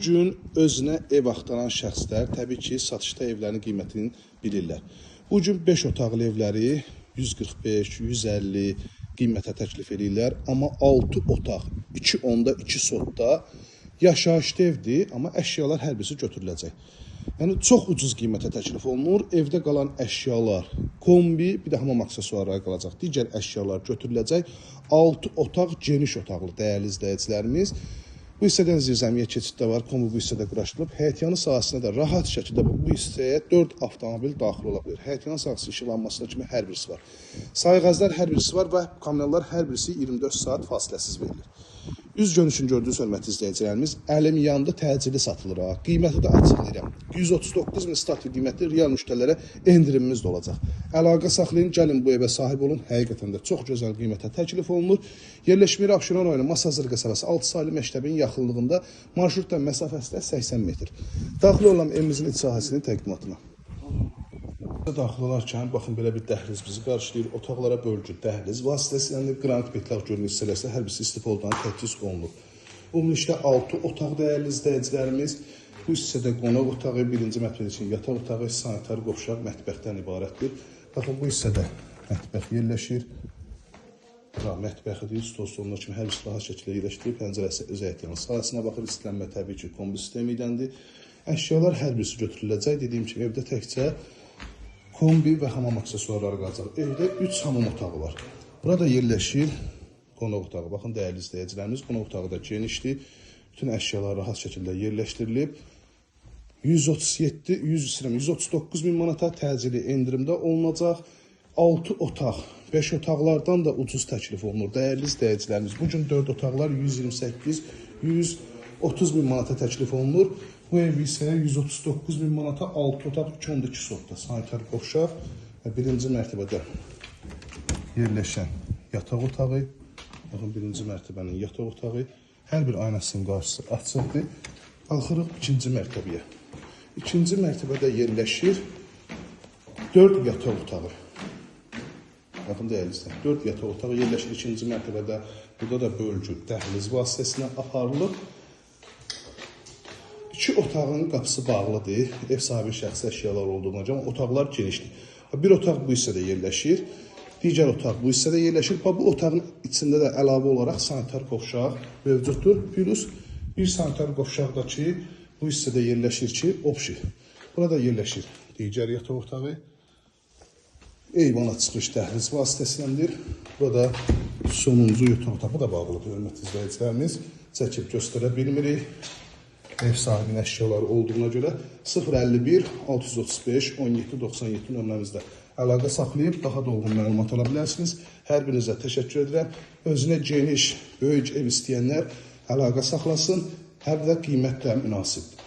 Bu gün özünə ev axtaran şəxslər təbii ki, satışda evlərin qiymətini bilirlər. Bu gün 5 otaqlı evləri 145, 150 qiymətə təklif edirlər. Amma 6 otaq, 2 onda, 2 sotda yaşayışlı evdir, amma əşyalar hər birisi götürüləcək. Yəni, çox ucuz qiymətə təklif olunur. Evdə qalan əşyalar, kombi, bir də hamam aksesuarları qalacaq. Digər əşyalar götürüləcək. 6 otaq, geniş otaqlı dəyərli izləyicilərimiz. Bu hissədən zirzəmiyə keçiddə var, kombi bu hissədə quraşdırılıb. Həyətyanı sahəsinə də rahat şəkildə bu hissəyə 4 avtomobil daxil ola bilir. Həyətyanı sahəsi işıqlanmasına kimi hər birisi var. Sayğaclar hər birisi var və kameralar hər birisi 24 saat fasiləsiz verilir. Üz görünüşünü gördüyünüz hörmətli izləyicilərimiz, əlim yandı, təcili satılır. Qiyməti də açıqlayıram. 139 min start qiymətli real müştərilərə endirimimiz də olacaq. Əlaqə saxlayın, gəlin bu evə sahib olun. Həqiqətən də çox gözəl qiymətə təklif olunur. Yerləşmə Abşeron rayonu Masazır qəsəbəsi 6 saylı məktəbin yaxınlığında, marşrutdan məsafəsi də 80 metr. Daxil olan evimizin iç sahəsinin təqdimatına. Daxil olarkən, baxın, belə bir dəhliz bizi qarşılayır. Otaqlara bölgü dəhliz vasitəsilə qranit betlaq görünür hissələrsə hər birisi istifadədən tədris olunur. Ümumilikdə 6 otaq dəyərli izləyicilərimiz. Bu hissədə qonaq otağı, birinci mətbəx üçün yataq otağı, sanitar qovşaq, mətbəxdən ibarətdir. Baxın, bu hissədə mətbəx yerləşir. Mətbəxidir, stol-stoluna kimi hər birisi rahat şəkildə yerləşdirib. Pəncərəsi öz həyətyanı sahəsinə baxır. İstilənmə təbii ki, kombi sistemi iləndir. Əşyalar hər birisi götürüləcək. Dediyim kimi, evdə təkcə kombi və hamam aksesuarları qalacaq. Evdə 3 hamam otağı var. Burada yerləşir qonaq otağı. Baxın, dəyərli izləyicilərimiz, qonaq otağı da genişdir. Bütün əşyalar rahat şəkildə yerləşdirilib. 139 min manata təcili endirimdə olunacaq. 6 otaq, 5 otaqlardan da ucuz təklif olunur. Dəyərli izləyicilərimiz, bugün 4 otaqlar 128, 130 min manata təklif olunur. Bu ev isə 139 min manata 6 otaq 2 sotda sanitar qovşaq və birinci mərtəbədə yerləşən yataq otağı. Baxın, birinci mərtəbənin yataq otağı. Hər bir aynasının qarşısı açıqdır. Qalxırıq ikinci mərtəbəyə. İkinci mərtəbədə yerləşir 4 yataq otağı. Baxın, dəyərli izləyicilər, 4 yataq otağı yerləşir ikinci mərtəbədə. Burada da bölgü dəhliz vasitəsilə aparılıb. 2 otağın qapısı bağlıdır. Ev sahibi şəxsi əşyalar olduğuna görə otaqlar genişdir. Bir otaq bu hissədə yerləşir. Digər otaq bu hissədə yerləşir. Bu otağın içində də əlavə olaraq sanitar qovşaq mövcuddur. Plus bir sanitar qovşaq da ki, bu hissədə yerləşir ki, opşi. Burada yerləşir digər yataq otağı. Eyvana çıxış dəhliz vasitəsiləndir. Burada sonuncu yataq otağı da bağlıdır. Hörmətli izləyicilərimiz, çəkib göstərə bilmirik. Ev sahibinin əşyaları olduğuna görə 051 635 1797 nömrəmizdə əlaqə saxlayıb daha dolğun məlumat ala bilərsiniz. Hər birinizə təşəkkür edirəm. Özünə geniş, böyük ev istəyənlər əlaqə saxlasın. Hər də qiymət də münasibdir.